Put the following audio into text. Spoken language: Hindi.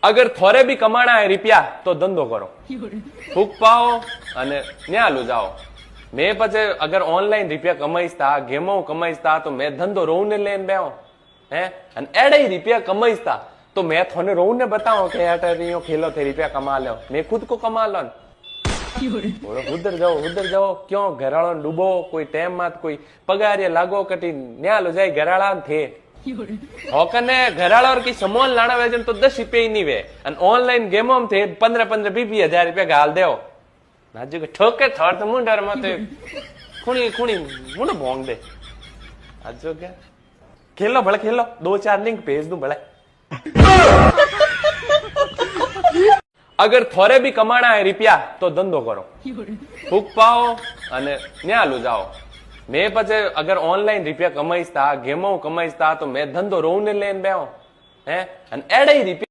अगर थोड़े भी कमाना है रुपया तो धंधो करो, फूक पाओ અને ન્યાલું જાઓ। मैं पचे अगर ऑनलाइन रुपया कमाईस था, गेमो कमाईस था, तो मैं धंधो रोहू ने लेन बेहो है एडे ही रुपया कमाईस था तो मैं थोने रोहू ने बताओ कि अटरियो खेलो थे रुपया कमा लो, मैं खुद को कमा लो। उधर जाओ क्यों घराड़ो डूबो, कोई टाइम मत कोई पगार लागो कटी न्यालो जाए घराड़ा थे होकने घराड़ा और की समोन लाना वेजन तो 10 रुपये ही नहीं वे ऑनलाइन गेमों थे 15-20 रुपया गाल दे नाजू के ठोके थोड़ तो मुंडर मत खुणी मुंड भोंग दे आजो क्या खेलो भले खेलो 2-4 लिंक भेज दूं भले। अगर थोड़े भी कमाना है रुपया तो धंधो करो, फूक पाओ અને ન્યાલું જાઓ। मैं पचे अगर ऑनलाइन रुपया कमाईस था, गेमो कमाईस था, तो मैं धंधो रोहू ने लेन बेहो है एडे ही रुपया